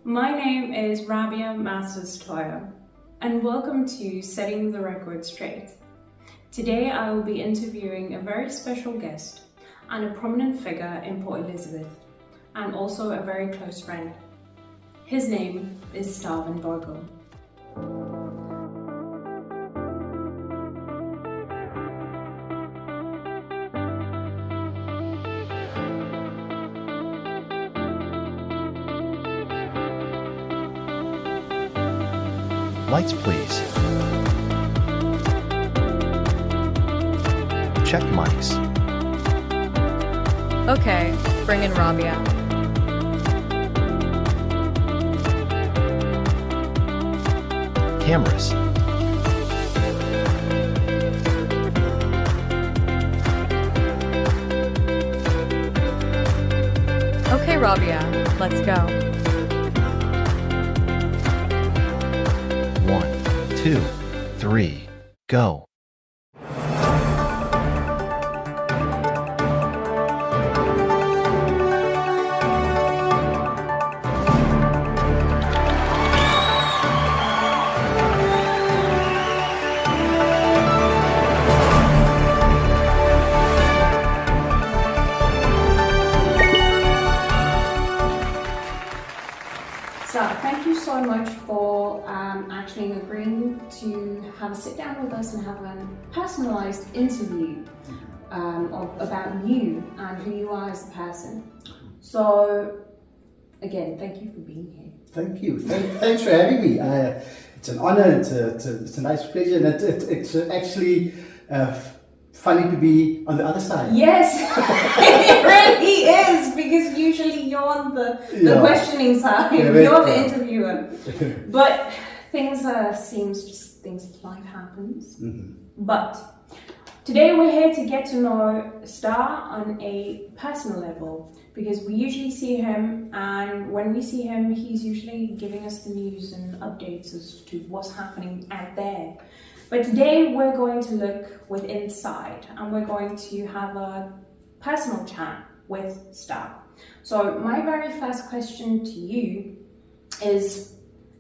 My name is Rabiah Masters Toya, and welcome to Setting the Record Straight. Today I will be interviewing a very special guest and a prominent figure in Port Elizabeth, and also a very close friend. His name is Starr Windvogel. Lights, please. Check mics. Okay, bring in Rabiah. Cameras. Okay, Rabiah, let's go. 1, 2, 3, go. So thank you so much for actually agreeing to have a sit down with us and have a personalized interview about you and who you are as a person. So again, thank you for being here. Thank you. Thanks for having me. It's an honor. It's a nice pleasure, and it's actually funny to be on the other side. Yes, it really is, because usually you're on the questioning side, you're the interviewer. But things life happens. Mm-hmm. But today we're here to get to know Starr on a personal level, because we usually see him, and when we see him, he's usually giving us the news and updates as to what's happening out there. But today we're going to look with inside, and we're going to have a personal chat with Starr. So my very first question to you is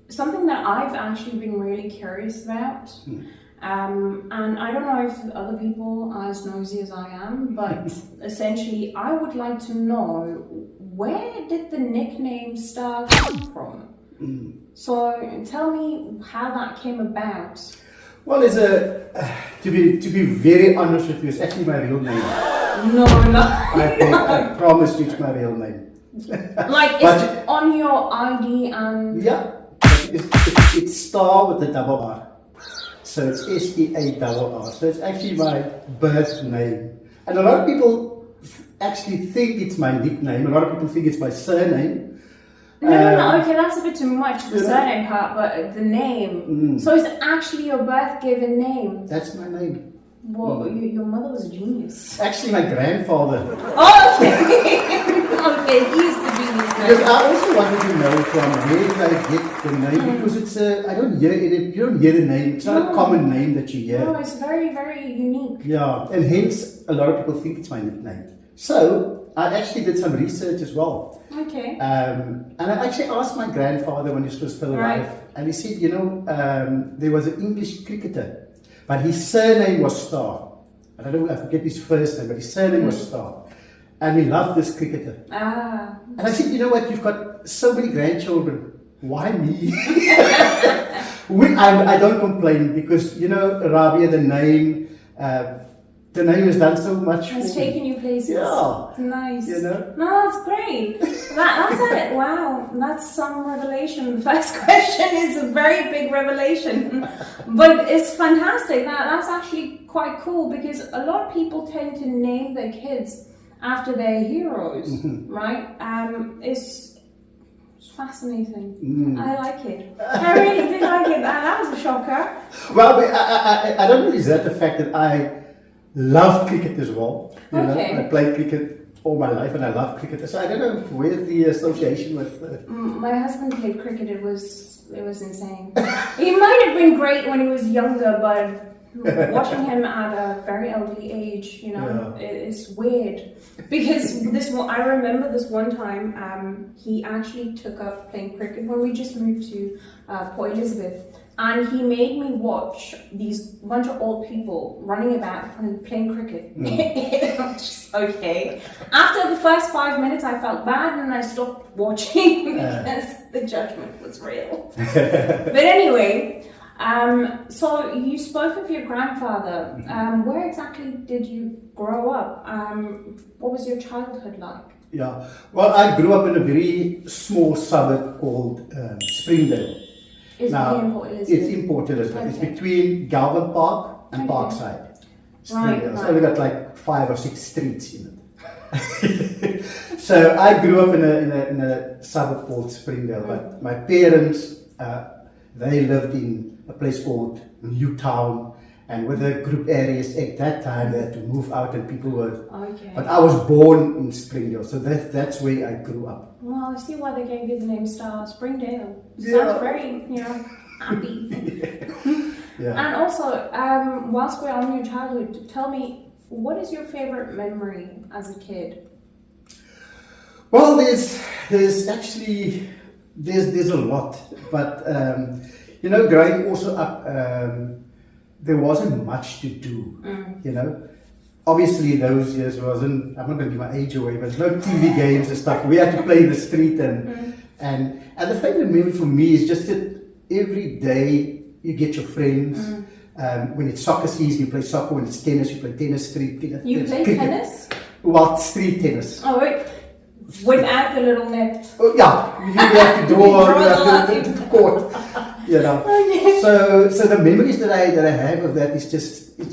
something that I've actually been really curious about. And I don't know if other people are as nosy as I am, but essentially I would like to know, where did the nickname Starr come from? So tell me how that came about. Well, to be very honest with you, it's actually my real name. No. I promise you, it's my real name. Like, is it on your ID and... Yeah, it's Starr with a double R. So it's STARR. So it's actually my birth name. And a lot of people actually think it's my nickname. A lot of people think it's my surname. No, okay, that's a bit too much, the surname part, but the name. So it's actually your birth given name. That's my name. Well, your mother was a genius. Actually, my grandfather. Oh, okay. Okay, he's the genius now. Because I also wanted to know from where did I get the name, because it's I don't hear it. You don't hear the name. It's not a common name that you hear. No, it's very, very unique. Yeah, and hence a lot of people think it's my nickname. So I actually did some research as well. Okay. And I actually asked my grandfather when he was still alive, and he said, there was an English cricketer, but his surname was Starr. I don't know, I forget his first name, but his surname was Starr. And he loved this cricketer. And I said, you know what, you've got so many grandchildren, why me? I don't complain, because, Rabiah, the name has done so much for me. It's taken you places. Yeah. Nice. No, that's great. That's it. Wow, that's some revelation. The first question is a very big revelation. But it's fantastic. That's actually quite cool, because a lot of people tend to name their kids after their heroes, right? It's fascinating. I like it. I really did like it. That was a shocker. Well, I don't know, is that the fact that I love cricket as well. I played cricket all my life, and I love cricket. So I don't know where's the association with. My husband played cricket. It was insane. He might have been great when he was younger, but watching him at a very elderly age, you know, it's weird. Because I remember this one time, he actually took up playing cricket when we just moved to Port Elizabeth. And he made me watch these bunch of old people running about and playing cricket. I'm just, okay. After the first 5 minutes, I felt bad and I stopped watching because the judgment was real. But anyway, so you spoke of your grandfather. Where exactly did you grow up? What was your childhood like? Yeah, well, I grew up in a very small suburb called Springdale. It's in Port Elizabeth. It's in Port Elizabeth. It's between Galvin Park and Parkside. Right. It's only got like 5 or 6 streets in it. So I grew up in a suburb called Springdale, but my parents, they lived in a place called Newtown, and with the group areas at that time they had to move out and people were. Okay. But I was born in Springdale, so that's where I grew up. Well, I see why they gave you the name Starr Springdale. Yeah. Sounds very, happy. Yeah. And also, whilst we're on your childhood, tell me, what is your favorite memory as a kid? Well, there's actually there's a lot, but growing also up, there wasn't much to do. Obviously, those years wasn't. I'm not going to give my age away, but no TV games and stuff. We had to play in the street, and the favorite memory for me is just that every day you get your friends. When it's soccer season, you play soccer. When it's tennis, you play tennis. Street tennis. You play tennis? Well, street tennis. Oh, wait. Without the little net. Oh, yeah, you have to draw the court. Okay. So the memories that I have of that is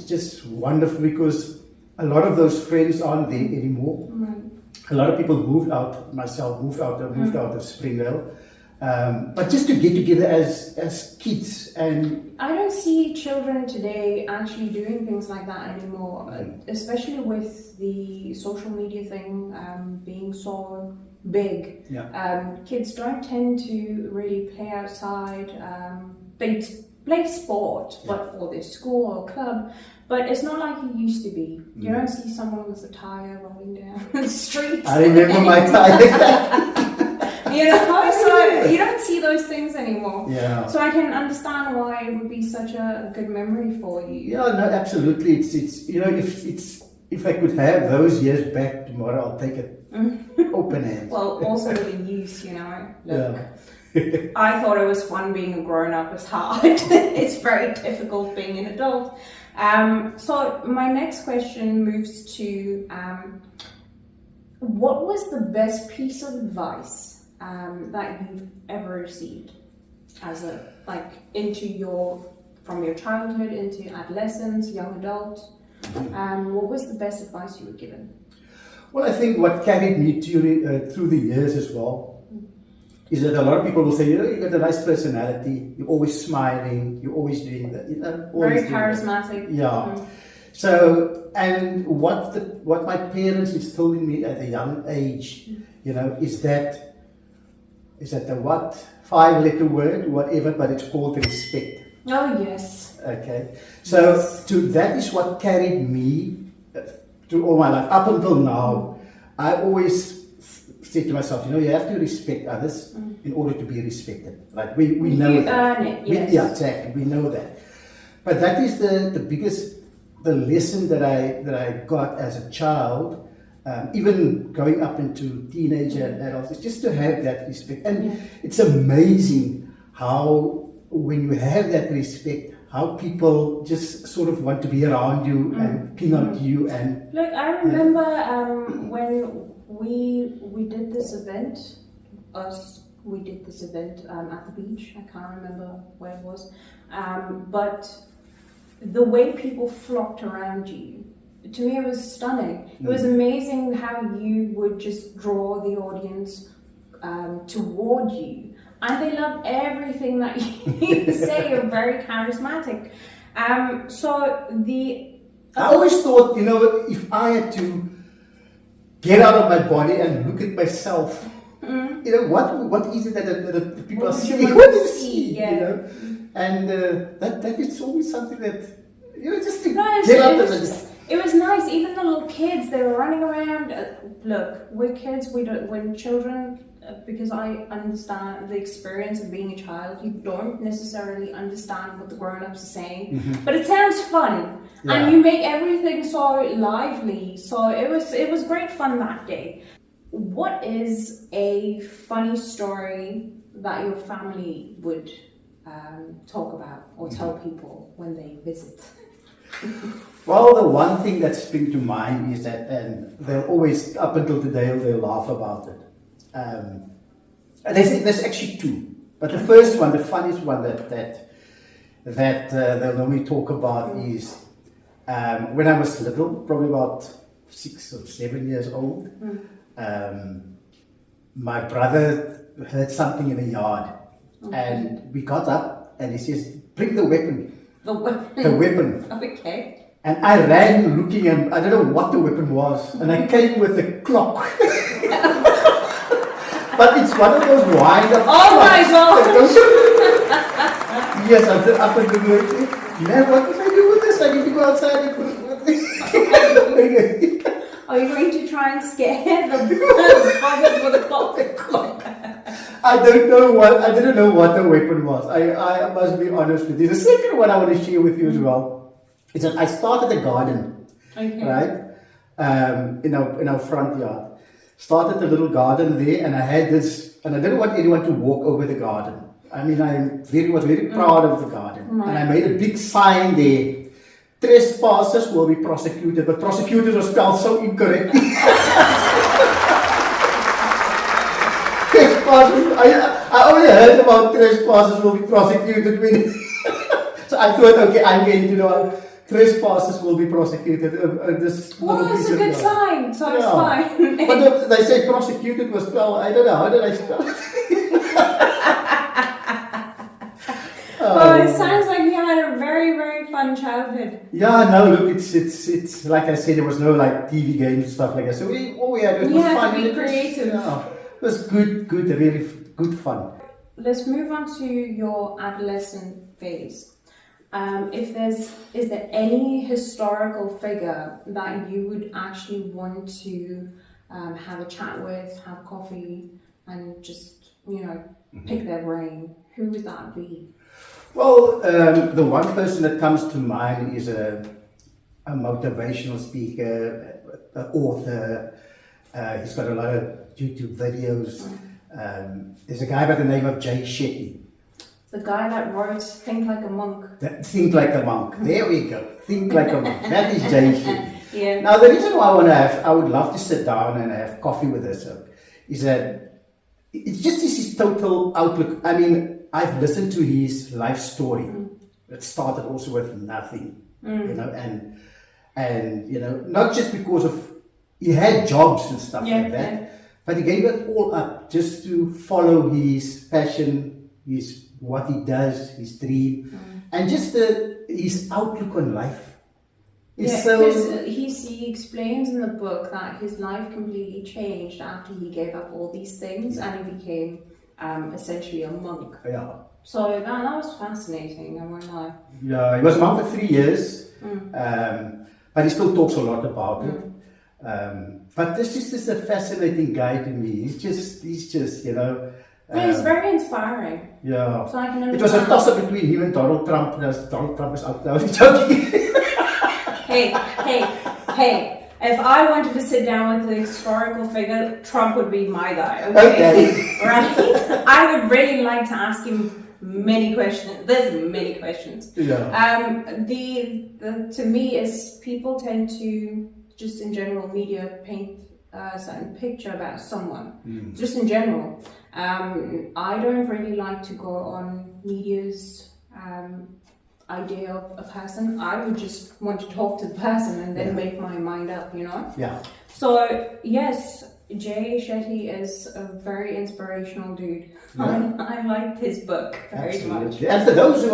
just wonderful, because a lot of those friends aren't there anymore. Right. A lot of people moved out. Myself moved out of Springdale. But just to get together as kids, and I don't see children today actually doing things like that anymore, especially with the social media thing being so big. Kids don't tend to really play outside. They play sport, but for their school or club. But it's not like it used to be. You don't see someone with a tire rolling down the street. I remember my time. So you don't see those things anymore. Yeah. So I can understand why it would be such a good memory for you. Yeah, no, absolutely. If I could have those years back tomorrow, I'll take it open hands. Well, also the youth, Look, I thought it was fun being a grown-up. It's hard. It's very difficult being an adult. So my next question moves to what was the best piece of advice that you've ever received from your childhood into adolescence, young adult? What was the best advice you were given? Well, I think what carried me through the years as well is that a lot of people will say, you got a nice personality, you're always smiling, you're always doing that, Very charismatic. Yeah. So, and what my parents instilled in me at a young age, is that the 5-letter word, whatever, but it's called respect. Oh, yes. Okay. So that is what carried me through all my life. Up until now, I always say to myself, you have to respect others in order to be respected. Like we know you that. earn it, yes. Yeah, exactly. We know that. But that is the biggest lesson that I got as a child. Even going up into teenager and adults, it's just to have that respect. And it's amazing how, when you have that respect, how people just sort of want to be around you and cling on to you. And look, I remember when we did this event, we did this event at the beach. I can't remember where it was, but the way people flocked around you, to me it was stunning. It was amazing how you would just draw the audience toward you, and they loved everything that you say. You're very charismatic. I always thought, if I had to get out of my body and look at myself, what is it that the people are seeing? What do you see? And that is always something that You know, just to No, get up it was nice. Even the little kids, they were running around. Look, we're kids. When children, because I understand the experience of being a child, you don't necessarily understand what the grown-ups are saying, but it sounds fun, and you make everything so lively. So it was great fun that day. What is a funny story that your family would talk about or tell people when they visit? Well, the one thing that springs to mind is that, and they'll always, up until today, they'll laugh about it. And there's actually two, but the first one, the funniest one that they'll normally talk about is when I was little, probably about 6 or 7 years old. My brother heard something in the yard, and we got up, and he says, "Bring the weapon." The weapon. The weapon. Okay. And I ran looking, and I don't know what the weapon was, and I came with a clock. But it's one of those wind-up Oh my clocks. God! Yes, I said up and down. Man, what did I do with this? I need to go outside and put it. Are you going to try and scare the brothers with a clock? I didn't know what the weapon was. I must be honest with you. The second one I want to share with you as well is that I started a garden, right? In our front yard. Started a little garden there, and I had this, and I didn't want anyone to walk over the garden. I mean, was very proud of the garden, and I made a big sign there. Trespassers will be prosecuted, but prosecutors are spelled so incorrectly. Trespassers, I only heard about trespassers will be prosecuted when so I thought, okay, I'm going to know trespassers will be prosecuted. Well, it's a good sign, so it's fine. But they say prosecuted was spelled, I don't know, how did I spell it? Oh, it sounds like you had a very, very fun childhood. Yeah, no, look, it's like I said, there was no like TV games and stuff like that. So all we had was You had fun. to be creative. It was good, really good fun. Let's move on to your adolescent phase. Is there any historical figure that you would actually want to have a chat with, have coffee, and just pick their brain? Who would that be? Well, the one person that comes to mind is a motivational speaker, an author. He's got a lot of YouTube videos. There's a guy by the name of Jay Shetty. The guy that wrote Think Like a Monk. Think Like a Monk. There we go. Think Like a Monk. That is Jay Shetty. Yeah. Now, the reason why I would love to sit down and have coffee with this is that it's just his total outlook. I mean, I've listened to his life story. It started also with nothing, and not just because of he had jobs and stuff like that, but he gave it all up just to follow his passion, what he does, his dream, and just his outlook on life. Because he explains in the book that his life completely changed after he gave up all these things and he became essentially a monk. Yeah. So that was fascinating, I won't lie. Yeah, he was a monk for 3 years, but he still talks a lot about it. But this is just a fascinating guy to me. He's just He's very inspiring. Yeah. So I can understand. It was a toss-up between him and Donald Trump. Donald Trump is out now. He's joking. Hey. If I wanted to sit down with a historical figure, Trump would be my guy, okay? Right? I would really like to ask him many questions. There's many questions. Yeah. To me, is people tend to, just in general, media paint a certain picture about someone. Just in general. I don't really like to go on media's idea of a person. I would just want to talk to the person and then make my mind up, Yeah. So yes, Jay Shetty is a very inspirational dude. Yeah. I liked his book very much. And for those who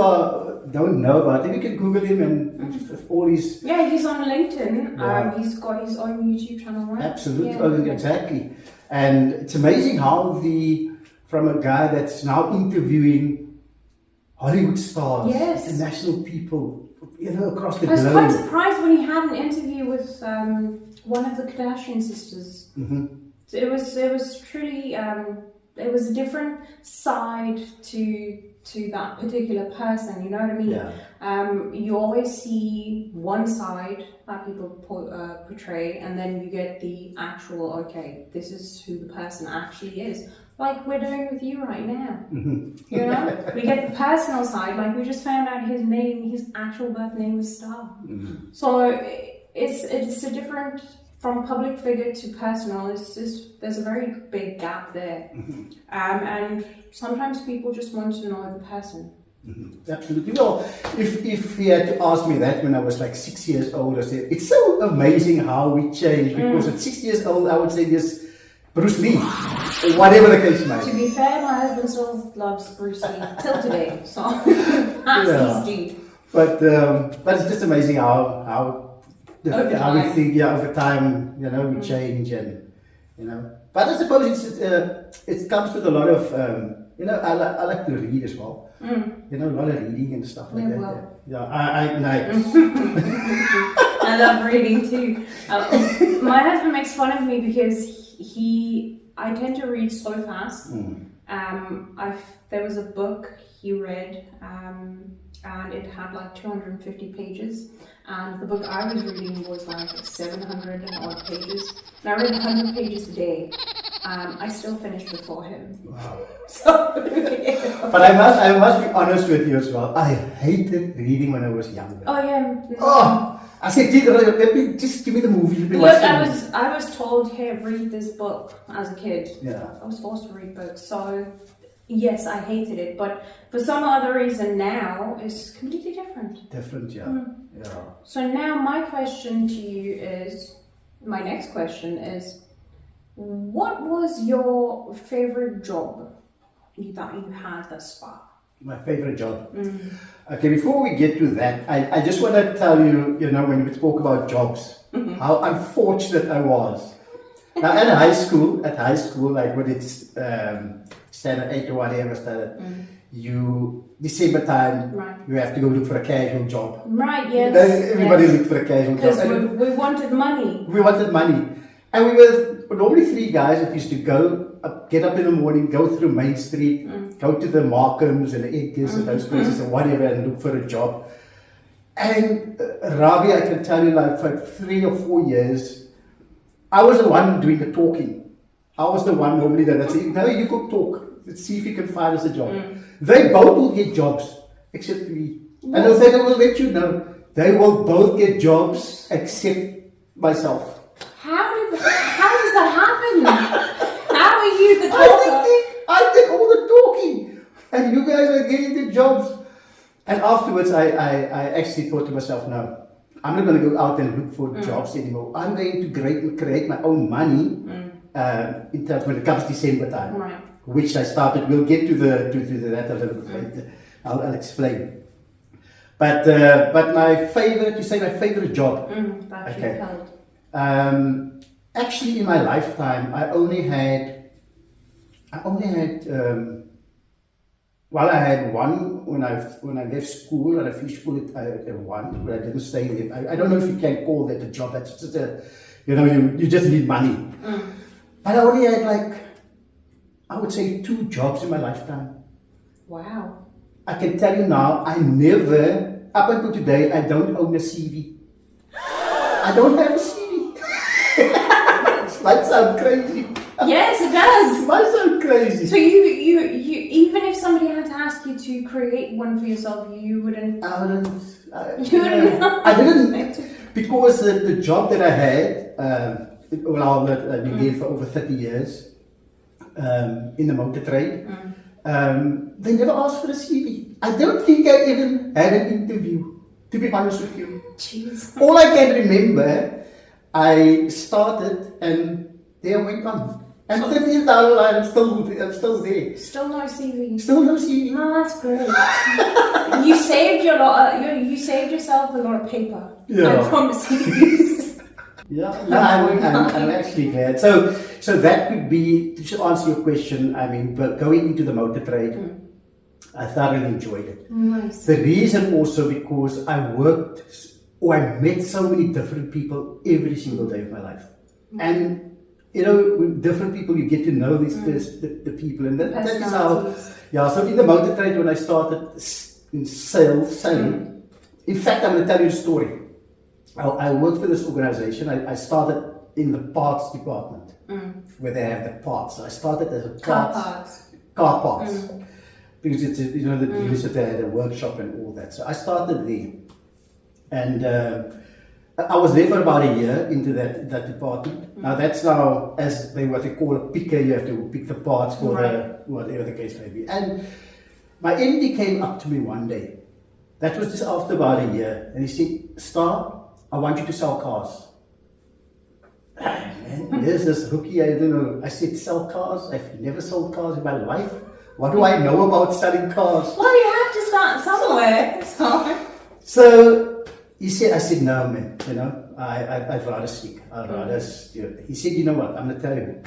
don't know about him, you can Google him and all his. Yeah, he's on LinkedIn. Yeah. He's got his own YouTube channel, right? Absolutely, exactly. And it's amazing how from a guy that's now interviewing Hollywood stars, international people, across the I was quite globe. surprised when he had an interview with one of the Kardashian sisters. It was truly it was a different side to that particular person. You know what I mean? Yeah. You always see one side that people portray, and then you get the actual. Okay, this is who the person actually is. Like we're doing with you right now. You know, we get the personal side. Like we just found out his name, his actual birth name is Starr. So it's a different from public figure to personal. It's just there's a very big gap there, and sometimes people just want to know the person. Absolutely. Well, if he had to ask me that when I was like 6 years old, I said it's so amazing how we change. Because at 6 years old, I would say yes, Bruce Lee, or whatever the case might To be. be fair, my husband still loves Bruce Lee till today, so that's his dude. But it's just amazing how we time. think. Over time, we change, and But I suppose it comes with a lot of I like to read as well. A lot of reading and stuff like that. well. Yeah, I I love reading too. My husband makes fun of me because I tend to read so fast. There was a book he read, and it had like 250 pages, and the book I was reading was like 700 and odd pages. And I read 100 pages a day. I still finished before him. Wow. So, But I must be honest with you as well. I hated reading when I was younger. oh yeah. Oh, I said, let me just give me the movie. Let me Look, watch the movie. I was told, hey, read this book as a kid. Yeah. I was forced to read books, so yes, I hated it. But for some other reason now, it's completely different. Different, yeah. Yeah. So now my question to you my next question is, what was your favorite job that you had thus far? My favorite job. Okay, before we get to that, I just want to tell you, when we talk about jobs, how unfortunate I was. Now, at high school, like when it's standard 8 or whatever, December time, Right. you have to go look for a casual job. Right, yes. Everybody looked for a casual job. Because And we wanted money. we wanted money. And we were normally 3 guys that used to get up in the morning, go through Main Street, go to the Markhams and the Edgars and those places and whatever, and look for a job. And Rabiah, I can tell you, like for 3 or 4 years, I was the one doing the talking. I was the one normally that said, no, you go talk. Let's see if you can find us a job. They both will get jobs, except me. And they'll say, they will let you know. They will both get jobs, except myself. How does that happen? How are you the talker? I did all the talking, and you guys are getting the jobs. And afterwards, I actually thought to myself, no, I'm not going to go out and look for jobs anymore. I'm going to create my own money in terms when it comes December time, Right. which I started. We'll get to that a little bit later. I'll explain. But my favorite job. That Okay. you held. Actually, in my lifetime, I only had I had one when I left school, and I finished school at one, but I didn't stay there. I don't know if you can call that a job. That's just you just need money. But I only had I would say 2 jobs in my lifetime. Wow. I can tell you now, I never, up until today, I don't own a CV. I don't have a CV. It might sound crazy. Yes, it does. It might sound crazy. So you even if somebody had to ask you to create one for yourself, you wouldn't. I You wouldn't. I didn't, because the job that I had, I've been there for over 30 years, in the motor trade. They never asked for a CV. I don't think I even had an interview, to be honest with you. Jeez. All I can remember, I started and there I went on. And 30 years down the line, I'm still there. Still no CV. Still no CV. No, that's great. You saved you saved yourself a lot of paper. Yeah. I promise you. Yeah, no, I'm actually glad. So that could be, to answer your question, I mean, but going into the motor trade, I thoroughly enjoyed it. Nice. The reason also because I met so many different people every single day of my life. And, you know, with different people, you get to know the people. And that is how, yeah, so in the motor trade, when I started in selling, in fact, I'm going to tell you a story. I worked for this organization. I started in the parts department, where they have the parts. So I started as a car parts. Because it's, you know, the dealers that they had a workshop and all that. So I started there. And I was there for about a year into that department. Now that's now, as what they call a picker, you have to pick the parts for whatever the case may be. And my MD came up to me one day. That was just after about a year. And he said, Starr, I want you to sell cars. Man, here's this rookie, I don't know. I said, sell cars? I've never sold cars in my life. What do I know about selling cars? Well, you have to start somewhere. So he said, I said, no, man, you know, I'd rather stick. I'd rather, he said, you know what, I'm going to tell you.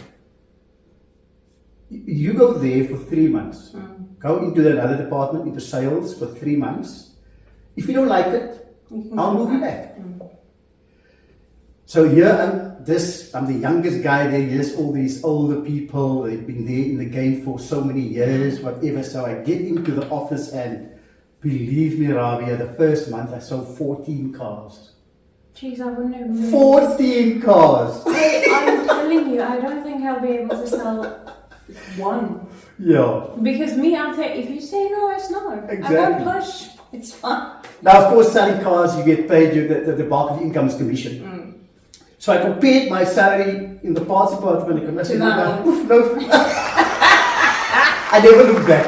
You go there for 3 months. Go into another department, into sales for 3 months. If you don't like it, I'll move you back. So here I'm the youngest guy there. Here's all these older people. They've been there in the game for so many years, whatever. So I get into the office and believe me, Rabiah, the first month I sold 14 cars. Jeez, I wouldn't have moved. 14 cars! I'm telling you, I don't think I'll be able to sell one. Yeah. Because me, I'll say, if you say no, it's no. Exactly. I won't push. It's fine. Now, of course, selling cars, you get paid, the bulk of the income is commission. So I compared my salary in the parts department and I said, no. I never looked back.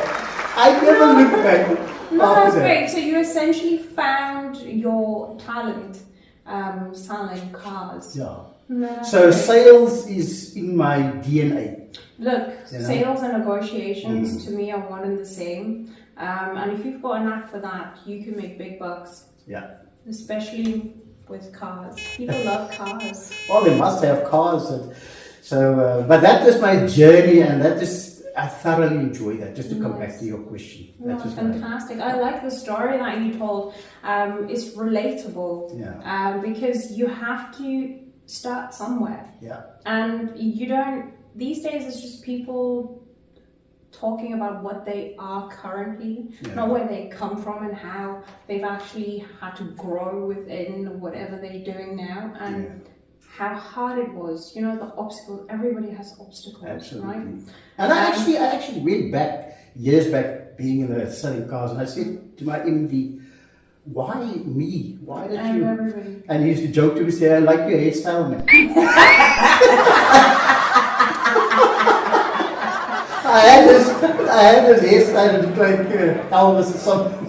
No, that's great. So you essentially found your talent selling cars. Yeah. No, so great. Sales is in my DNA. Look, You know? sales and negotiations to me are one and the same. And if you've got a knack for that, you can make big bucks. Yeah. Especially with cars. People love cars. Well, they must have cars. But that was my journey, and I thoroughly enjoy that. Just to come back to your question. No, fantastic. I like the story that you told. It's relatable. Yeah. Because you have to start somewhere. Yeah. And you don't, these days it's just people talking about what they are currently, not where they come from and how they've actually had to grow within whatever they're doing now, and how hard it was. You know, the obstacles. Everybody has obstacles, absolutely. right? And I actually went back years back, being in the selling cars, and I said to my MD, "Why me? Why did you?" Everybody. And he used to joke to me, say, "I like your hairstyle, man." I had this hairstyle like Elvis or something.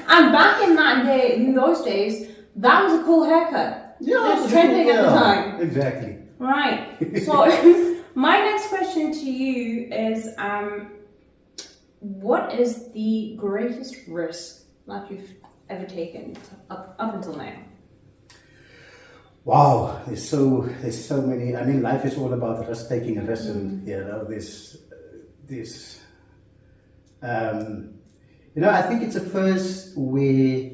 And back in that day, in those days, that was a cool haircut. Yeah, it was trending at the time. Exactly. Right. So, my next question to you is, what is the greatest risk that you've ever taken up until now? Wow, there's so many. I mean, life is all about risk taking a risk, and you know, you know, I think it's a first where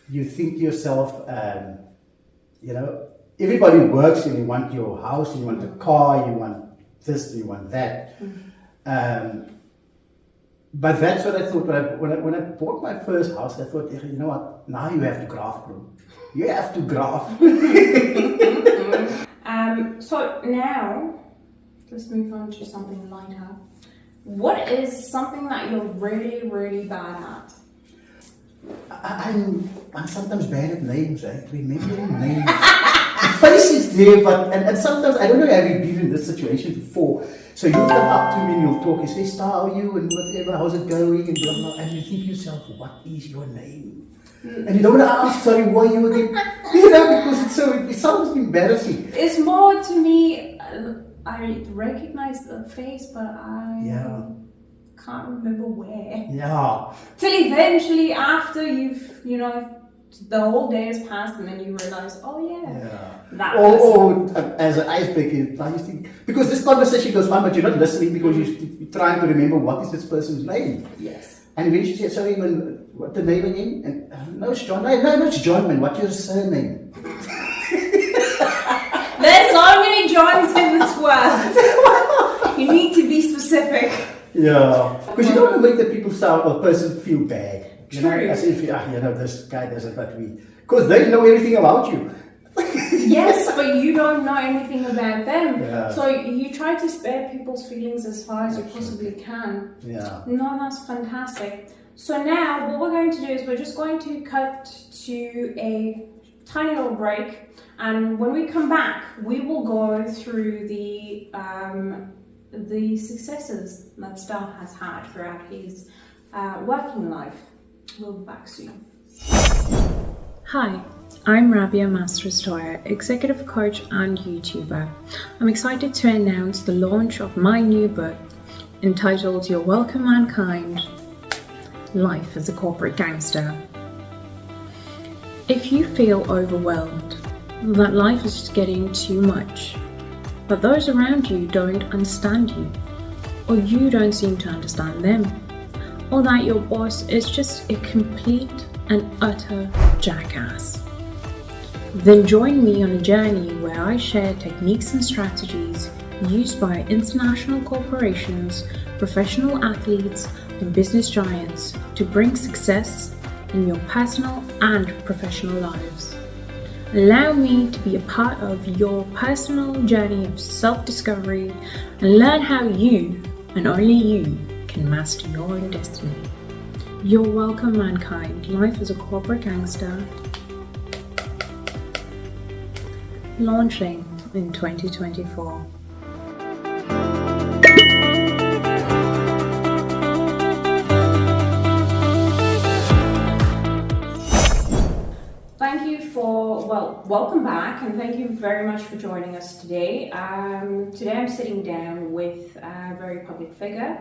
you think to yourself, you know, everybody works and you want your house, you want a car, you want this, you want that. But that's what I thought when I bought my first house. I thought, you know what? Now you have to graft, bro. You have to graft. So now, let's move on to something lighter. What is something that you're really, really bad at? I'm sometimes bad at names, remembering names. The face is there, but and sometimes I don't know, have you been in this situation before? So you come up to me and you'll talk and say, "Starr, how are you?" and whatever, how's it going, and blah blah, and you think to yourself, "What is your name?" And you don't want to ask, "Sorry, why are you again?" You know, because it sounds embarrassing. It's more to me, I recognize the face, but I can't remember where. Yeah. Till eventually, after you've, you know, the whole day has passed and then you realize, oh yeah, that Or as an icebreaker, I used to think, because this conversation goes on, but you're not listening because you're trying to remember what is this person's name. Yes. And eventually you say, sorry, man, what the name again? And no, it's John. No, it's John, man. What's your surname? There's so many Johns in this world. You need to be specific. Yeah. Because you don't want to make the people sound or person feel bad. You know, True. as if, this guy doesn't, but we. Because they know everything about you. Yes, but you don't know anything about them. Yeah. So you try to spare people's feelings as far as you possibly can. Yeah. No, that's fantastic. So now what we're going to do is we're just going to cut to a tiny little break, and when we come back, we will go through the successes that Starr has had throughout his working life. We'll be back soon. Hi, I'm Rabiah Master Stoyer, Executive Coach and YouTuber. I'm excited to announce the launch of my new book entitled Your Welcome Mankind, Life as a Corporate Gangster. If you feel overwhelmed, that life is just getting too much, but those around you don't understand you, or you don't seem to understand them, or that your boss is just a complete and utter jackass, then join me on a journey where I share techniques and strategies used by international corporations, professional athletes, and business giants to bring success in your personal and professional lives. Allow me to be a part of your personal journey of self-discovery and learn how you, and only you, can master your own destiny. Your Welcome Mankind, Life as a Corporate Gangster, launching in 2024. Welcome back, and thank you very much for joining us today. Today I'm sitting down with a very public figure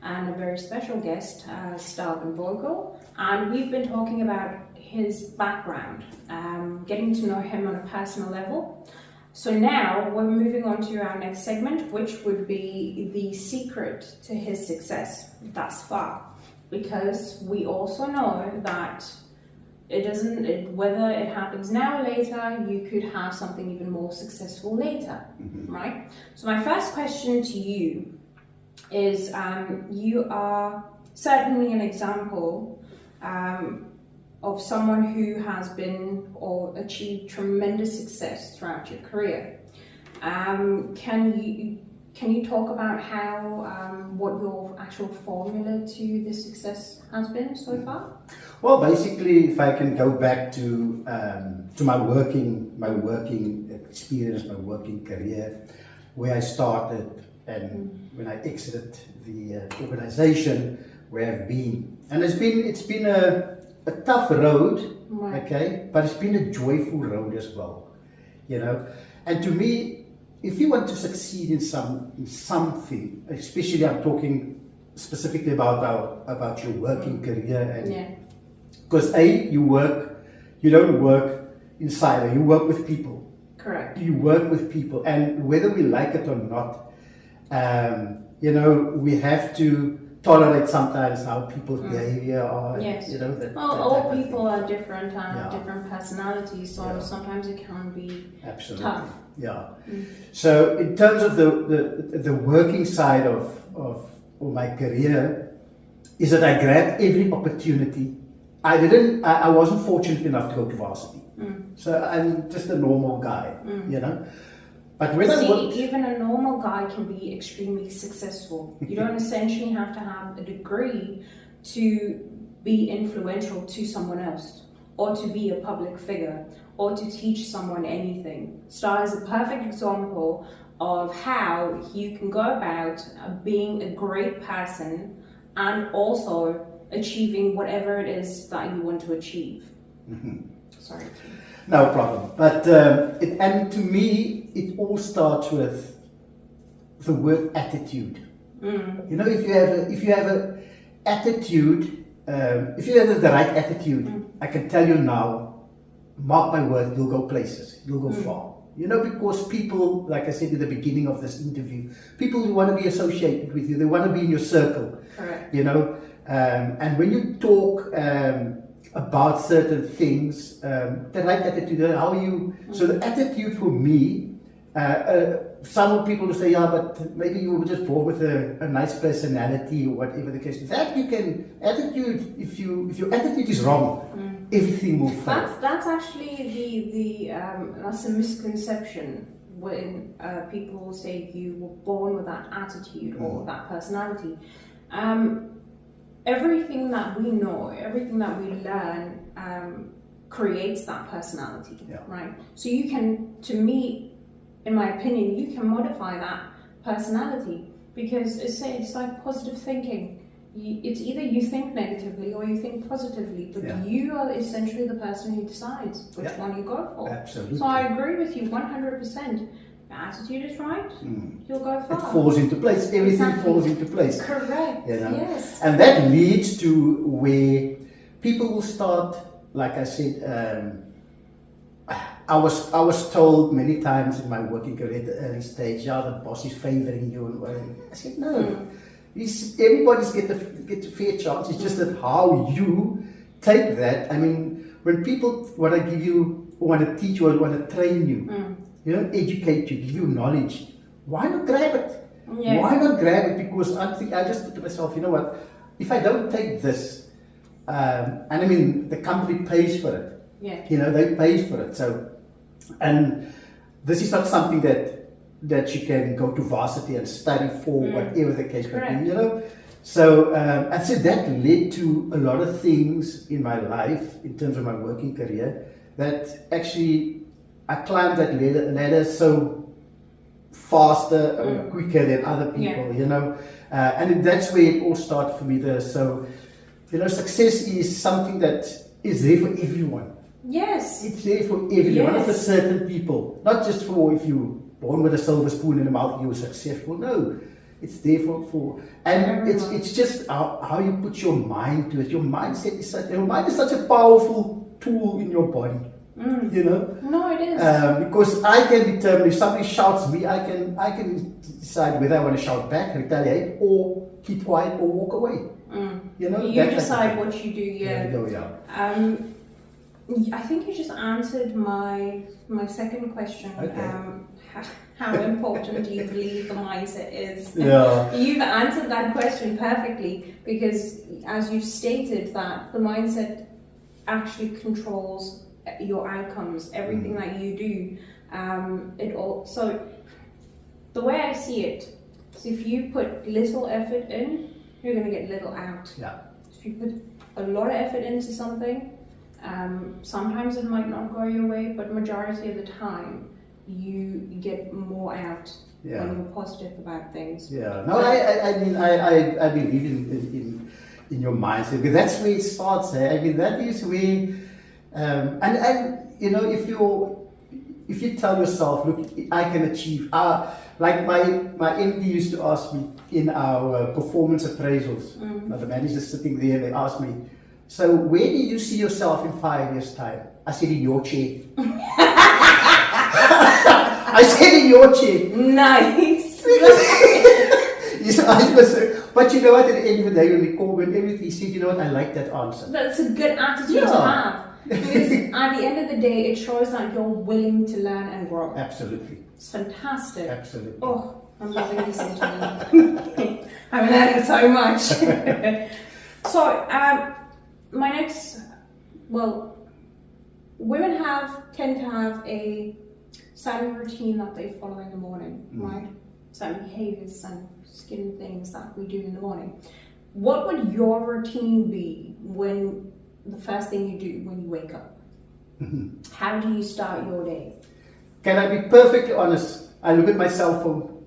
and a very special guest, Starr Windvogel, and we've been talking about his background, getting to know him on a personal level. So now we're moving on to our next segment, which would be the secret to his success thus far, because we also know that whether it happens now or later, you could have something even more successful later, right? So my first question to you is, you are certainly an example of someone who has been or achieved tremendous success throughout your career. Can you talk about how what your actual formula to this success has been so far? Well, basically, if I can go back to my working experience, my working career, where I started and when I exited the organization where I've been, and it's been a tough road, right. Okay, but it's been a joyful road as well, you know. And to me, if you want to succeed in something, especially I'm talking specifically about your working career, and because you don't work inside, you work with people. Correct. You work with people, and whether we like it or not, we have to tolerate sometimes how people's behavior are. Yes. All people are different and have different personalities, so sometimes it can be tough. Yeah. So in terms of the working side of my career, is that I grabbed every opportunity. I wasn't fortunate enough to go to varsity. So I'm just a normal guy, But when even a normal guy can be extremely successful. You don't essentially have to have a degree to be influential to someone else, or to be a public figure, or to teach someone anything. Starr is a perfect example of how you can go about being a great person and also achieving whatever it is that you want to achieve. Sorry. No problem. But and to me, it all starts with the word attitude. If you have a attitude, if you have the right attitude, I can tell you now, mark my word, you'll go places, you'll go far. You know, because people, like I said at the beginning of this interview, people who want to be associated with you, they want to be in your circle. Correct. You know, and when you talk about certain things, the right attitude, how you, so the attitude for me, some people will say, yeah, but maybe you were just born with a nice personality or whatever the case is. That you can, attitude, if your attitude is wrong, everything will fail. That's actually that's a misconception when people say you were born with that attitude or that personality. Everything that we know, everything that we learn creates that personality, right? So you can, to me, in my opinion, you can modify that personality because it's like positive thinking. It's either you think negatively or you think positively, but you are essentially the person who decides which one you go for. Absolutely. So I agree with you 100%. Your attitude is right, you'll go far. It falls into place. Everything falls into place. Correct. You know? Yes. And that leads to where people will start, like I said, I was told many times in my working career at the early stage, yeah, the boss is favouring you. And I said, no. Everybody's get a fair chance. It's just that how you take that. I mean, when people want to give you, want to teach you, or want to train you, you know, educate you, give you knowledge, why not grab it? Yeah. Why not grab it? Because I just thought to myself, you know what? If I don't take this, and I mean, the company pays for it. Yeah. You know, they pay for it. So, and this is not something that you can go to varsity and study for, whatever the case may be, you know. So, and so that led to a lot of things in my life, in terms of my working career, that actually I climbed that ladder so faster, quicker than other people, you know. And that's where it all started for me there. So, you know, success is something that is there for everyone. Yes. It's there for everyone, not for certain people. Not just for if you're born with a silver spoon in the mouth, you're successful. No, it's there for and it's just how you put your mind to it. Your mindset is your mind is such a powerful tool in your body. You know. No, it is. Because I can determine if somebody shouts me, I can decide whether I want to shout back, retaliate, or keep quiet or walk away. You know. You decide what you do. Yeah. There you go, I think you just answered my second question. Okay. How important do you believe the mindset is? Yeah. You've answered that question perfectly because, as you stated, that the mindset actually controls your outcomes, everything that you do. So the way I see it is, if you put little effort in, you're going to get little out. Yeah. If you put a lot of effort into something, sometimes it might not go your way, but majority of the time you get more out when you're positive about things. Yeah. No, I mean I believe in your mindset, because that's where it starts. I mean, that is where and you know, if you tell yourself, look, I can achieve. Like my MD used to ask me in our performance appraisals. Now the manager's sitting there, and they asked me, so where do you see yourself in 5 years' time? I said, in your chair. I said, in your chair. Nice. But you know what, at the end of the day, when we called, when everything, he said, you know what, I like that answer. That's a good attitude to have. Because at the end of the day, it shows that you're willing to learn and grow. Absolutely. It's fantastic. Absolutely. Oh, I'm loving this interview. I'm learning so much. So, my next, women tend to have a certain routine that they follow in the morning, right? Certain behaviors and skin things that we do in the morning. What would your routine be when the first thing you do when you wake up? How do you start your day? Can I be perfectly honest? I look at my cell phone.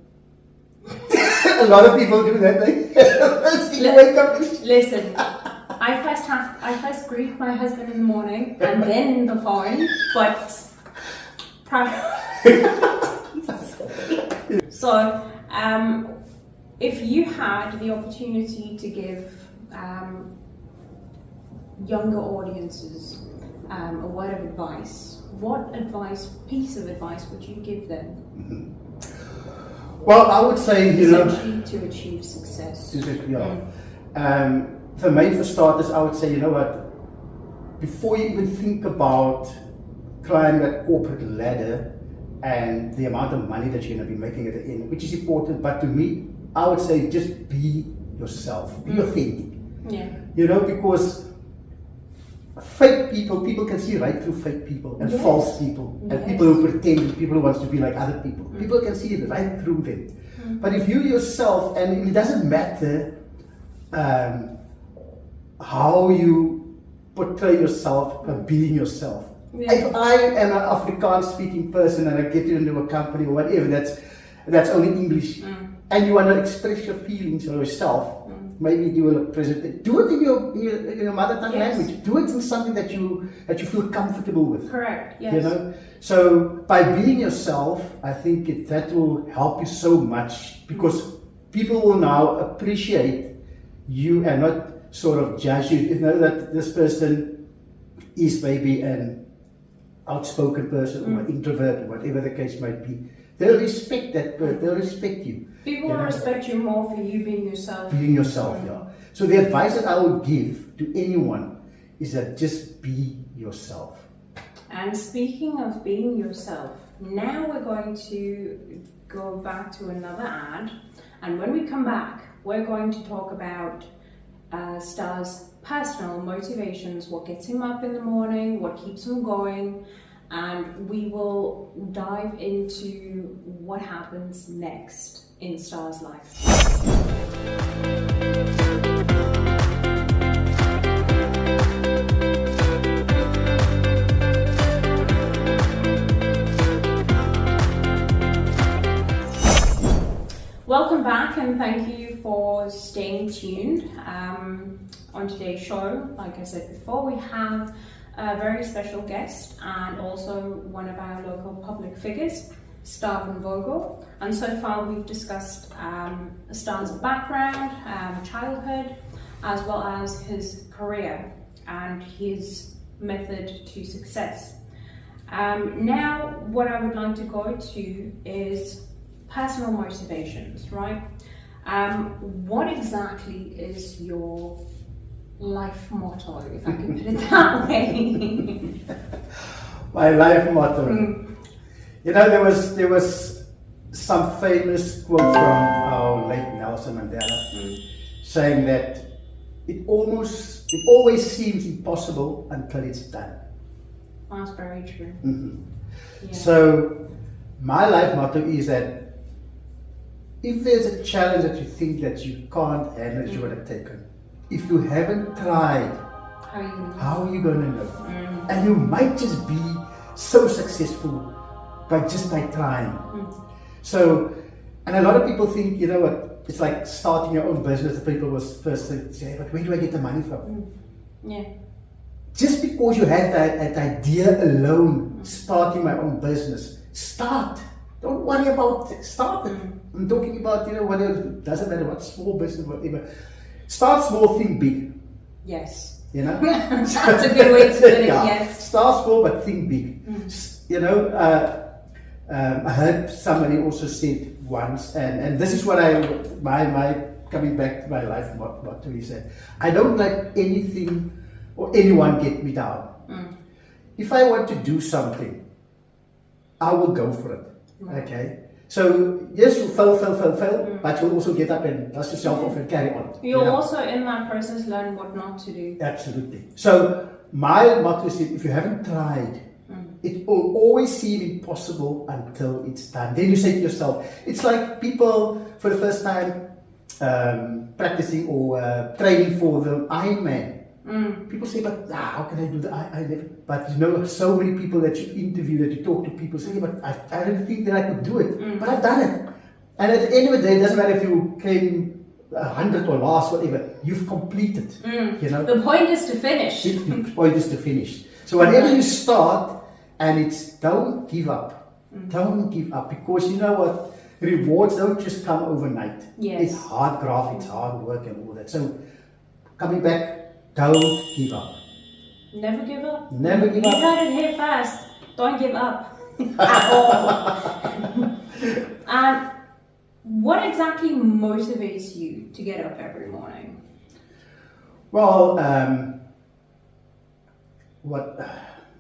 A lot of people do that. They wake up. Listen, I first greet my husband in the morning and then the phone, but so if you had the opportunity to give younger audiences a word of advice, what piece of advice would you give them? Well, I would say, Essentially to achieve success. For me, for starters, I would say, you know what, before you even think about climbing that corporate ladder and the amount of money that you're going to be making at the end, which is important, but to me, I would say just be yourself, be authentic. Yeah. Because fake people can see right through fake people and false people and people who pretend, people who want to be like other people. People can see it right through them. But if you yourself, and it doesn't matter how you portray yourself, but being yourself. If I am an Afrikaans speaking person and I get into a company or whatever that's only English, and you want to express your feelings or yourself, maybe do a presentation. Do it in your mother tongue language. Do it in something that you feel comfortable with. Correct. Yes. So by being yourself, I think that will help you so much, because people will now appreciate you and not sort of judge you. You know that this person is maybe an outspoken person or an introvert, or whatever the case might be. They'll respect that person. They'll respect you. People will respect you more for you being yourself. Being yourself, So the advice that I would give to anyone is that just be yourself. And speaking of being yourself, now we're going to go back to another ad. And when we come back, we're going to talk about Starr's personal motivations, what gets him up in the morning, what keeps him going, and we will dive into what happens next in Starr's life. Welcome back, and thank you for staying tuned. On today's show, like I said before, we have a very special guest and also one of our local public figures, Starr Windvogel. And so far we've discussed Starr's background, childhood, as well as his career and his method to success. Now what I would like to go to is personal motivations, right? What exactly is your life motto, if I can put it that way? My life motto. There was some famous quote from our late Nelson Mandela saying that it always seems impossible until it's done. That's very true. So my life motto is that if there's a challenge that you think that you can't handle, you want to take it. If you haven't tried, how are you going to know? And you might just be so successful by trying. So, and a lot of people think, you know what, it's like starting your own business. The people was first say, but where do I get the money from? Just because you have that idea alone, starting my own business, start. Don't worry about it. Start it. I'm talking about, whatever, doesn't matter what, small business, whatever. Start small, think big. Yes. That's a good way to put it, yes. Start small, but think big. I heard somebody also said once, and this is what my coming back to my life motto is that I don't let anything or anyone get me down. If I want to do something, I will go for it. Okay? So yes, you'll fail, but you'll also get up and dust yourself off and carry on. You'll also in that process learn what not to do. Absolutely. So my motto is, if you haven't tried, it will always seem impossible until it's done. Then you say to yourself, it's like people for the first time practicing or training for the Ironman. People say, but how can I do the Ironman? But so many people that you interview, that you talk to, people say, but I don't think that I could do it, but I've done it. And at the end of the day, it doesn't matter if you came 100 or last, whatever, you've completed. The point is to finish. The point is to finish. So whenever you start, and don't give up. Don't give up, because you know what? Rewards don't just come overnight. Yes. It's hard graft, it's hard work and all that. So coming back, don't give up. Never give up. Never give You up. heard it here first. Don't give up at all. And what exactly motivates you to get up every morning? Well, what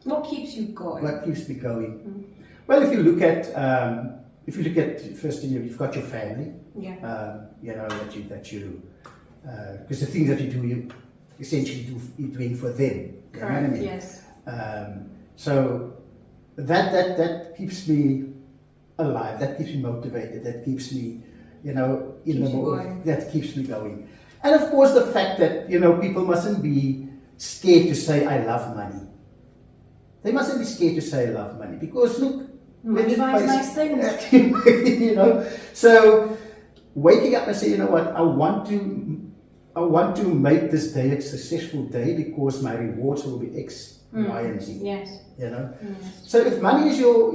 What keeps you going? keeps me going? Well, if you look at first thing, you've got your family. Yeah. You know that you because the things that you do, you essentially you're doing for them. You know what I Correct. mean? Yes. So that keeps me alive. That keeps me motivated. That keeps me, in Keeps the you morning. going. That keeps me going. And of course, the fact that people mustn't be scared to say I love money. They mustn't be scared to say I love money because look, Money let's buys face nice things. it, So waking up and say, you know what, I want to make this day a successful day because my rewards will be X, Y, and Z. Yes. Yes. So So if money is your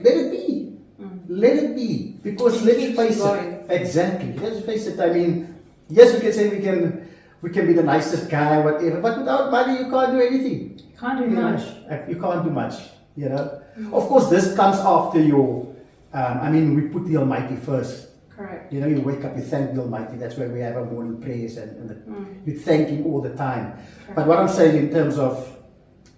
let it be. Let it be. Because let's keeps face you it. going. Exactly. Let's face it. I mean, yes, we can say we can be the nicest guy, whatever, but without money you can't do anything. can't do You know, much. you can't do much, Of course, this comes after your, we put the Almighty first. Correct. You wake up, you thank the Almighty. That's why we have our morning prayers and you thank Him all the time. But what I'm saying in terms of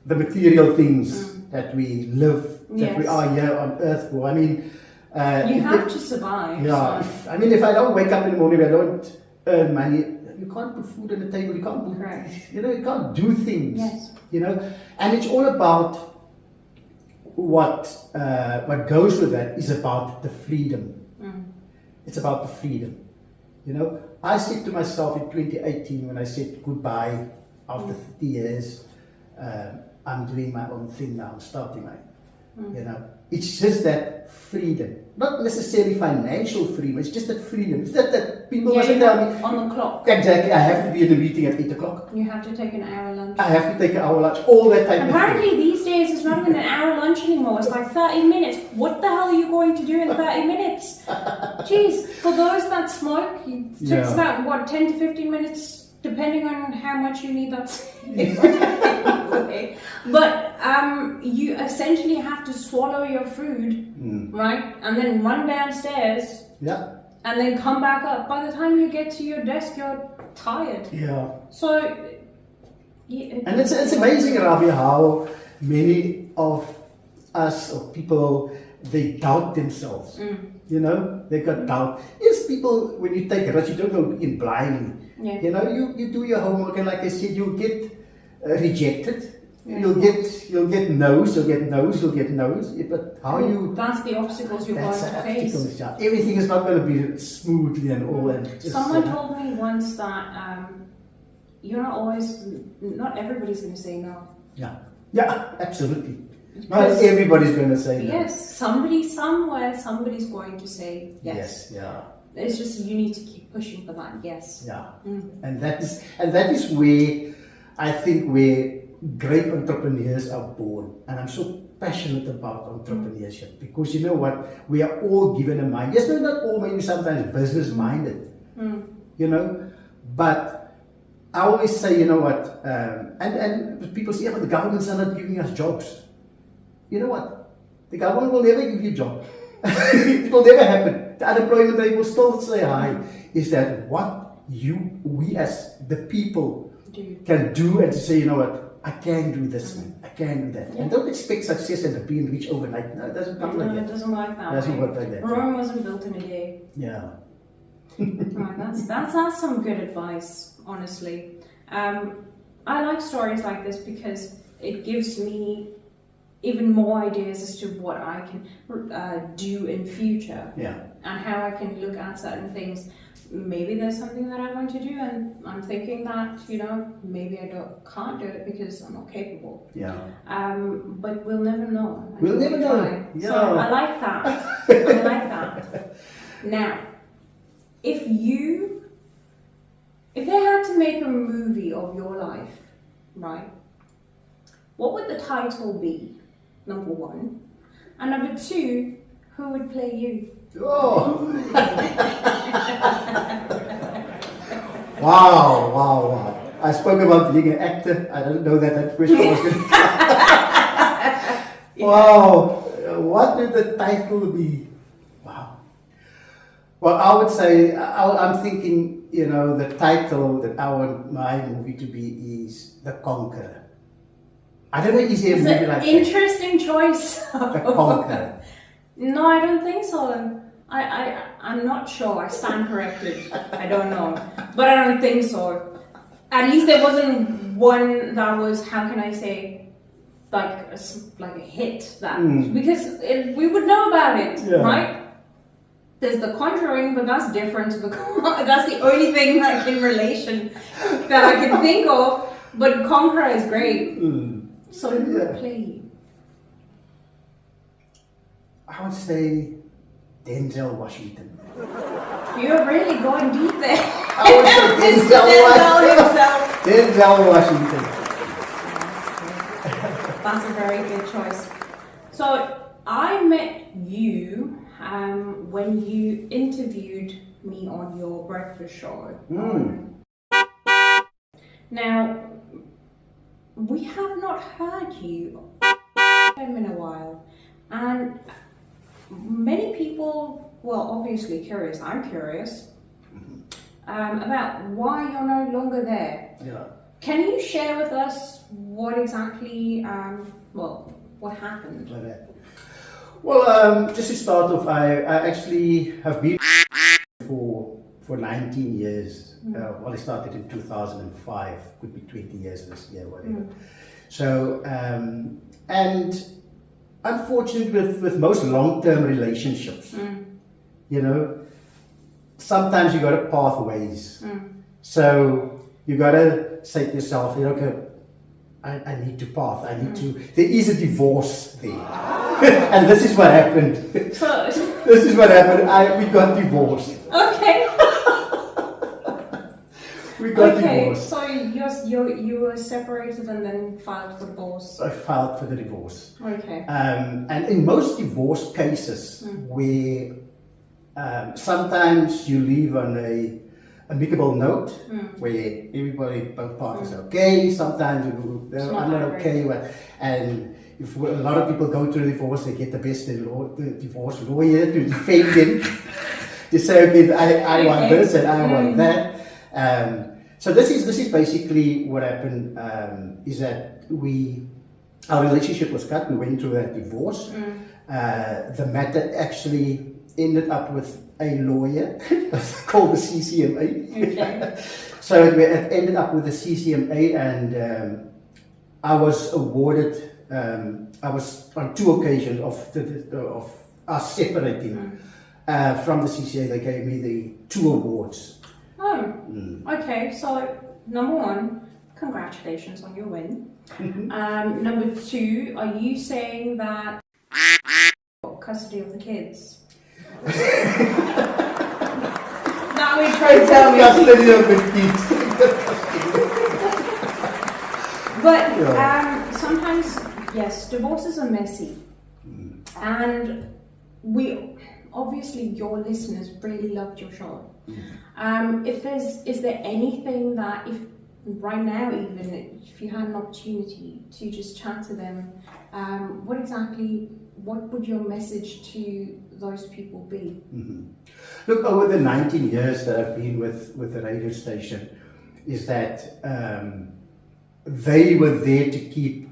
the material things that we live, that we Yes. are here on earth for, You have to survive. yeah, So. if I don't wake up in the morning, I don't earn money, you can't put food on the table, you can't put, Correct. you can't do things. Yes. And it's all about what goes with that is about the freedom. It's about the freedom. I said to myself in 2018 when I said goodbye after 50 years, I'm doing my own thing now, I'm starting my, it's just that freedom. Not necessarily financial freedom, it's just that freedom. It's that people mustn't tell me, on the clock. exactly, I have to be in a meeting at 8 o'clock. You have to take an hour lunch. I have to take an hour lunch, all that type of Apparently these days it's not even an hour lunch anymore, it's like 30 minutes. What the hell are you going to do in 30 minutes? Jeez, for those that smoke, it takes about, 10 to 15 minutes, depending on how much you need that. But you essentially have to swallow your food, right? And then run downstairs. Yeah. And then come back up. By the time you get to your desk, you're tired. Yeah. So, yeah. And it's amazing, Rabiah, how many of us or people, they doubt themselves. They got doubt. Yes, people, when you take a rush, you don't go in blindly. Yeah. You do your homework, and like I said, you'll get rejected. You'll get no's. But how you... That's the obstacles you're going That's to the face. obstacles, yeah. Everything is not going to be smoothly and all that. Just, Someone told me once that not everybody's going to say no. Yeah, absolutely. Not everybody's going to say no. Yes, somebody somewhere, somebody's going to say yes. Yeah. It's just you need to keep pushing for that yes. Yeah. And that is where I think where great entrepreneurs are born. And I'm so passionate about entrepreneurship because you know what? We are all given a mind. Yes, we're not all maybe sometimes business minded. But I always say, you know what, and people say, yeah, but the governments are not giving us jobs. You know what? The government will never give you a job. It will never happen. The unemployment rate will still stay high. Is that what we as the people can do and to say, you know what, I can do this, man. I can do that. And don't expect success and being rich overnight. No, it doesn't come like that. It doesn't work that It doesn't way. work like that. Rome wasn't built in a day. Yeah. Right, that's some good advice, honestly. I like stories like this because it gives me even more ideas as to what I can do in future. Yeah. And how I can look at certain things. Maybe there's something that I want to do and I'm thinking that, maybe I can't do it because I'm not capable. Yeah. But we'll never know. We'll never know. Try. Yeah. So I like that. I like that. Now, if they had to make a movie of your life, right, what would the title be? Number one. And number two, who would play you? Oh! Wow. I spoke about being an actor. I didn't know that question was going to come. Wow. What would the title be? Wow. Well, I would say, I'm thinking, the title that I want my movie to be is The Conqueror. I don't know, is there a movie like that? Interesting choice. The Conqueror. No, I don't think so. I'm not sure. I stand corrected. I don't know. But I don't think so. At least there wasn't one that was, how can I say, like a hit. Because we would know about it, right? There's The Conjuring, but that's different. That's the only thing like in relation that I can think of. But Conqueror is great. So who would play you? I would say Denzel Washington. You're really going deep there. I would say Denzel himself. Denzel Washington. That's a very good choice. So I met you when you interviewed me on your breakfast show. Now, we have not heard you in a while, and many people, well, obviously curious. I'm curious about why you're no longer there. Yeah. Can you share with us what exactly, what happened? Well, just to start off, I actually have been for 19 years. Well, I started in 2005, could be 20 years this year, whatever. So, and unfortunately, with most long-term relationships, sometimes you got to part ways. So you got to say to yourself, okay, I need to part. I need to. There is a divorce there, and this is what happened. So, This is what happened. We got divorced. okay. We got divorced. So you were separated and then filed for divorce. I filed for the divorce. Okay. And in most divorce cases, where sometimes you leave on a amicable note, where everybody, both parties are okay. Sometimes they're not okay, and if a lot of people go through a divorce, they get the best divorce lawyer to defend them. To say, okay, I want this and I want that. So this is basically what happened. Is that our relationship was cut. We went through that divorce. The matter actually ended up with a lawyer called the CCMA. Okay. So it ended up with the CCMA, and I was awarded. I was on 2 occasions of us separating from the CCA. They gave me the 2 awards. Okay. So number 1, congratulations on your win. Number 2, are you saying that custody of the kids? That would try to tell me. Custody of the kids. But sometimes, yes, divorces are messy, and obviously your listeners really loved your show. Is there anything that if right now, even if you had an opportunity to just chat to them, what would your message to those people be? Look, over the 19 years that I've been with the radio station, is that they were there to keep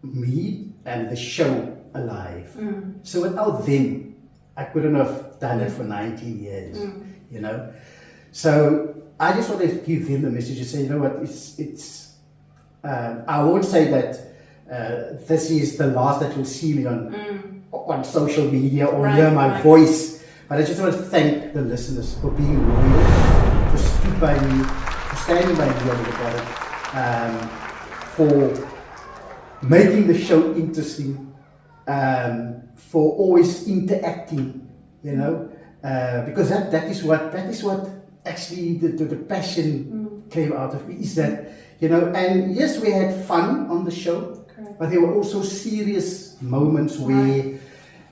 me and the show alive. So without them, I couldn't have done it for 19 years, So I just want to give them the message and say, you know what, I won't say that this is the last that you'll see me on social media or hear my voice, but I just want to thank the listeners for being loyal, for stood by me, for standing by me on the product, for making the show interesting, for always interacting, because that is what actually the passion came out of me, is that, and yes, we had fun on the show, but there were also serious moments where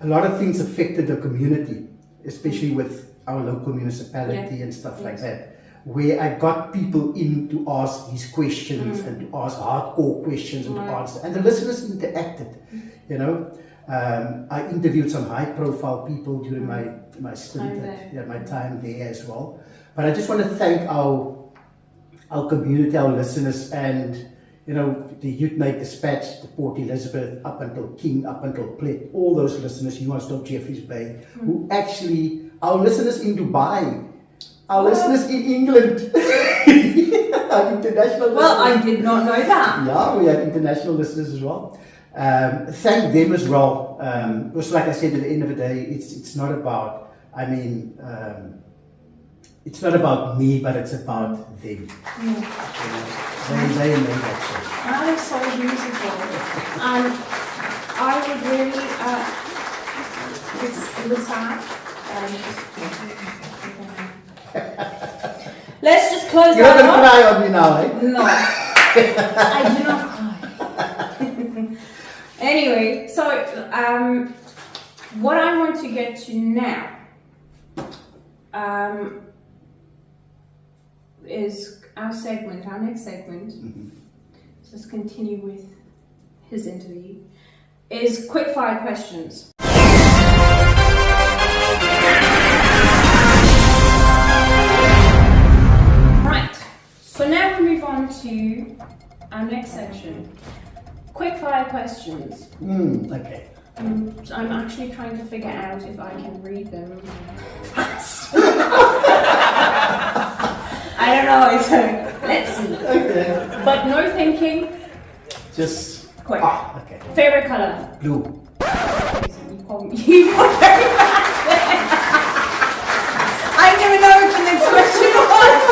a lot of things affected the community, especially with our local municipality and stuff like that. where I got people in to ask these questions and to ask hardcore questions and to answer. And the listeners interacted, you know. I interviewed some high-profile people during my stint, my time there as well. But I just want to thank our community, our listeners, and you know, the Youth Night Dispatch, the Port Elizabeth, up until King, up until Plett, all those listeners, you must know Jeffreys Bay, who actually, our listeners in Dubai, our listeners in England, our international listeners. Well, I did not know that. Yeah, we have international listeners as well. Thank them as well. Because like I said, at the end of the day, it's not about, it's not about me, but it's about them. You know, they made that choice. That is so beautiful. And I would really, it was sad. Let's just close You're that not going to off. cry on me now, eh? No, I do not cry. Anyway, so what I want to get to now is our next segment. Let's just continue with his interview. Is quick fire questions. Right. So now we move on to our next section. Quick fire questions. Okay. I'm actually trying to figure out if I can read them fast. I don't know, so let's see. Okay. But no thinking, Just quick. okay. Favorite color? Blue. You got very fast there. I didn't even know what the next question was.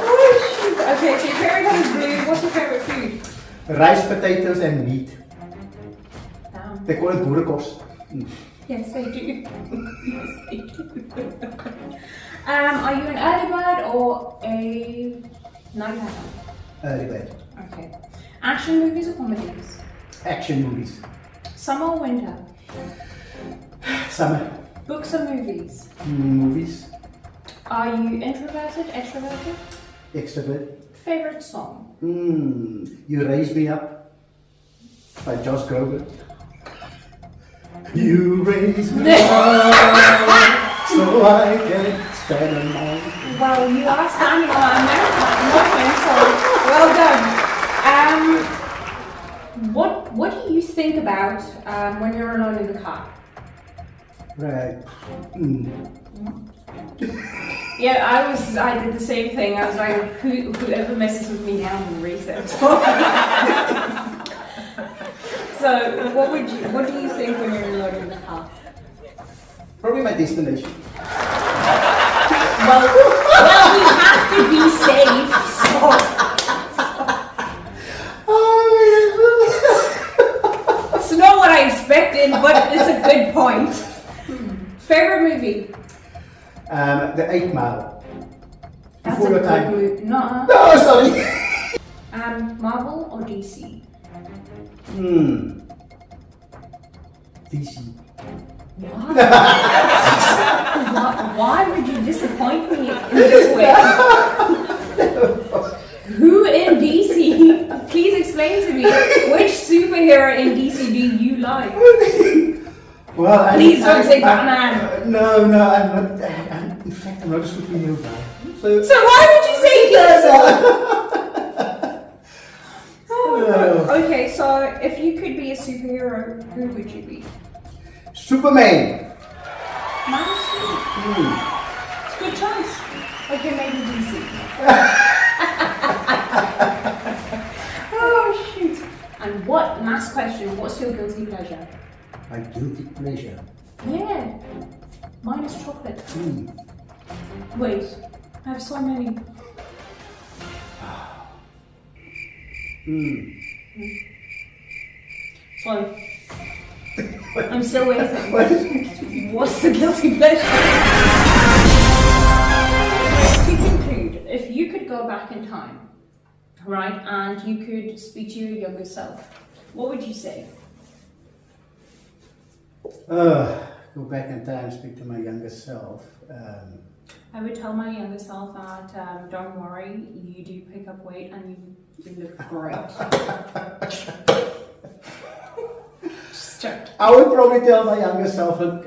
Oh, shoot. Okay, so your favorite color is blue. What's your favorite food? Rice, potatoes, and meat. Damn. They call it boerenkos. Yes, they do. Yes, they do. Are you an early bird or a night owl? Early bird. Okay. Action movies or comedies? Action movies. Summer or winter? Summer. Books or movies? Movies. Are you introverted, extroverted? Extrovert. Favorite song? You Raise Me Up by Josh Groban. You raise me up so I can stand on my. Well, you are standing on a mountain, so well done. What do you think about when you're alone in the car? Right. Yeah, I did the same thing. I was like, whoever messes with me now, I'm gonna raise them. So, what do you think when you're alone in the car? Probably my destination. Well, we have to be safe. It's not what I expected, but it's a good point. Favorite movie? The 8 Mile. That's Before a your good time. movie. No. No, sorry. Marvel or DC? DC. Why would you disappoint me in this way? Who in DC? Please explain to me which superhero in DC do you like? Well, Please don't say Batman. No, I'm not. In fact, I'm not a superhero guy. So why would you say DC? Okay, so if you could be a superhero, who would you be? Superman. Nice. It's a good choice. Okay, maybe DC. Oh shoot. And last question, what's your guilty pleasure? My guilty pleasure. Yeah. Mine is chocolate. Wait, I have so many. So, I'm still waiting. What's the guilty pleasure? So, to conclude, if you could go back in time, right, and you could speak to your younger self, what would you say? Go back in time, speak to my younger self. I would tell my younger self that don't worry, you do pick up weight and you look great. Just joking. I would probably tell my younger self, look,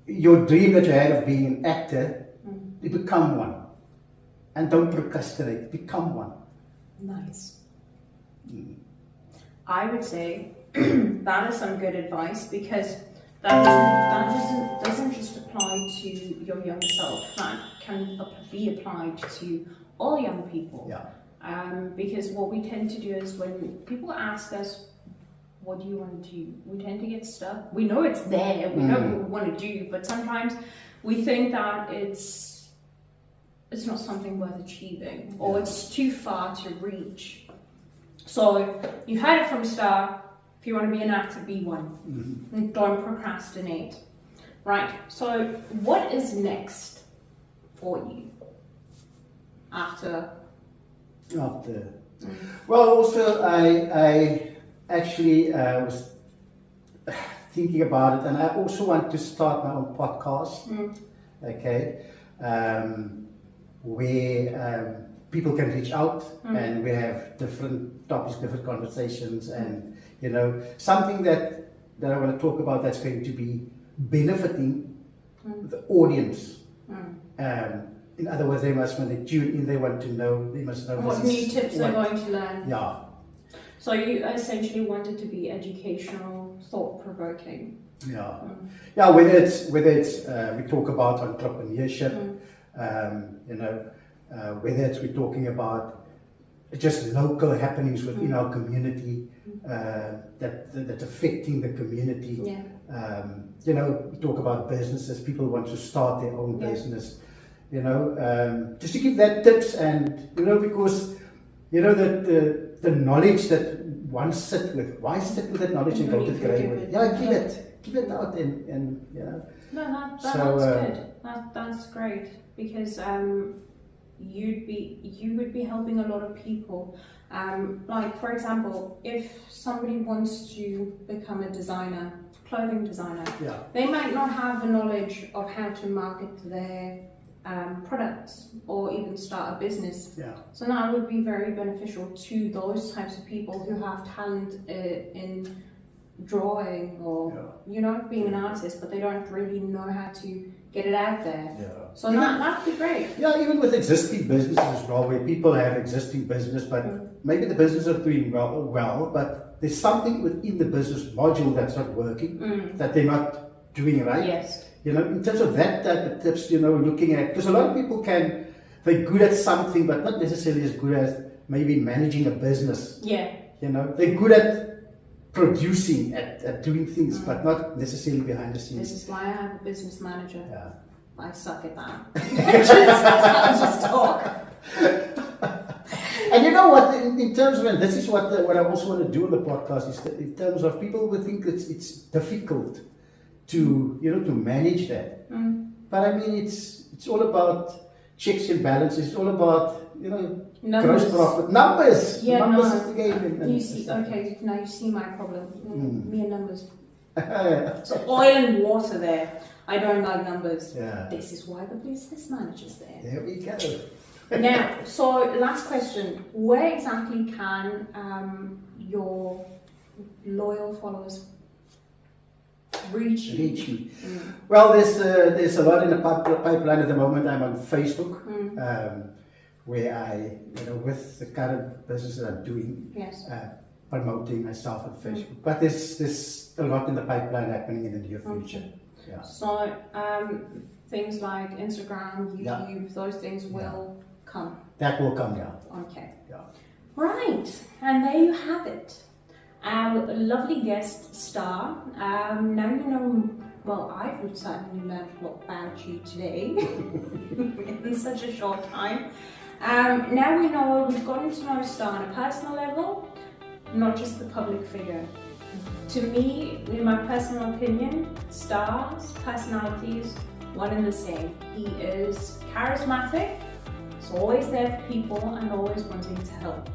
your dream that you had of being an actor, you become one. And don't procrastinate, become one. Nice. I would say that is some good advice, because that doesn't just apply to your younger self. That can be applied to all young people. Yeah. Because what we tend to do is when people ask us, what do you want to do? We tend to get stuck. We know it's there, we know what we want to do, but sometimes we think that it's not something worth achieving, or it's too far to reach. So you heard it from Starr. If you want to be an actor, be one. And don't procrastinate. Right. So what is next for you after? Well, also I actually was thinking about it, and I also want to start my own podcast. Okay. Where people can reach out and we have different topics, different conversations, and you know, something that I want to talk about that's going to be benefiting the audience. In other words, when they tune in, they want to know, they must know What new tips they're going to learn. Yeah. So you essentially want it to be educational, thought-provoking. Yeah. Yeah, whether it's we talk about entrepreneurship, you know, whether it's we're talking about just local happenings within our community that's affecting the community. Yeah. You know, we talk about businesses, people want to start their own business, you know, just to give that tips, and you know, because you know that the knowledge that one sit with, why sit with that knowledge and go to the grave with? Yeah, give it out, and you know. No, that's good. That's great, because you would be helping a lot of people. Like for example, if somebody wants to become a designer, clothing designer, they might not have the knowledge of how to market their products or even start a business. So that would be very beneficial to those types of people who have talent in drawing or you know, being an artist, but they don't really know how to get it out there. So that'd be great. Yeah, even with existing businesses as well, where people have existing business, but maybe the business are doing well, but there's something within the business module that's not working, that they're not doing right. Yes. You know, in terms of that type of tips, you know, looking at, because a lot of people they're good at something, but not necessarily as good as maybe managing a business. Yeah. You know, they're good at producing, at doing things, but not necessarily behind the scenes. This is why I have a business manager. Yeah. I suck at that. I just talk. And you know what? In terms of, and this is what I also want to do on the podcast, is that in terms of people who think it's difficult to to manage that. But I mean, it's all about checks and balances. It's all about numbers. Gross profit numbers. Yeah, numbers is the game. You see, okay, now you see my problem. Me and numbers. So oil and water there. I don't like numbers. Yeah. This is why the business manager's there. There we go. Now, so last question: where exactly can your loyal followers reach you? Well, there's a lot in the pipeline at the moment. I'm on Facebook, where I, with the current business that I'm doing, promoting myself on Facebook. But there's a lot in the pipeline happening in the near future. Yeah. So things like Instagram, YouTube, those things will come. That will come, Okay. Yeah. Right, and there you have it. Our lovely guest, Starr. Now you know, well, I would certainly learn a lot about you today in such a short time. Now we know, we've gotten to know Starr on a personal level, not just the public figure. To me, in my personal opinion, Starr's personality is one and the same. He is charismatic, he's always there for people and always wanting to help.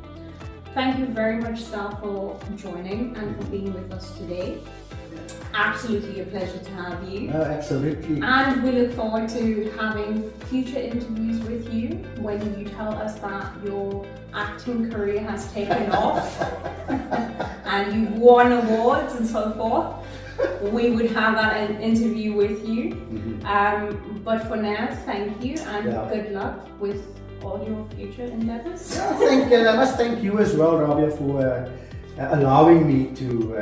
Thank you very much, Starr, for joining and for being with us today. Absolutely a pleasure to have you. Oh, absolutely. And we look forward to having future interviews with you when you tell us that your acting career has taken off and you've won awards and so forth. We would have an interview with you. But for now, thank you and good luck with all your future endeavors. I must thank you as well, Rabiah, for allowing me to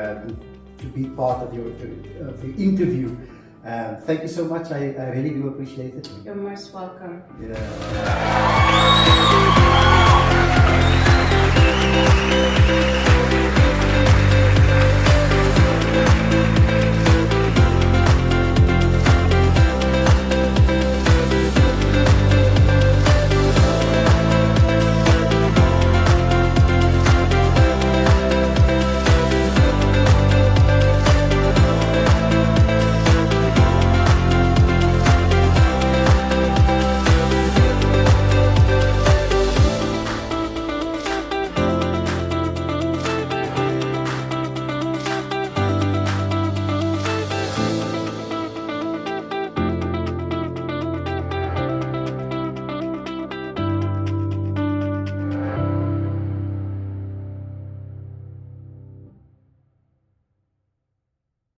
be part of the interview. Thank you so much. I really do appreciate it. You're most welcome. Yeah.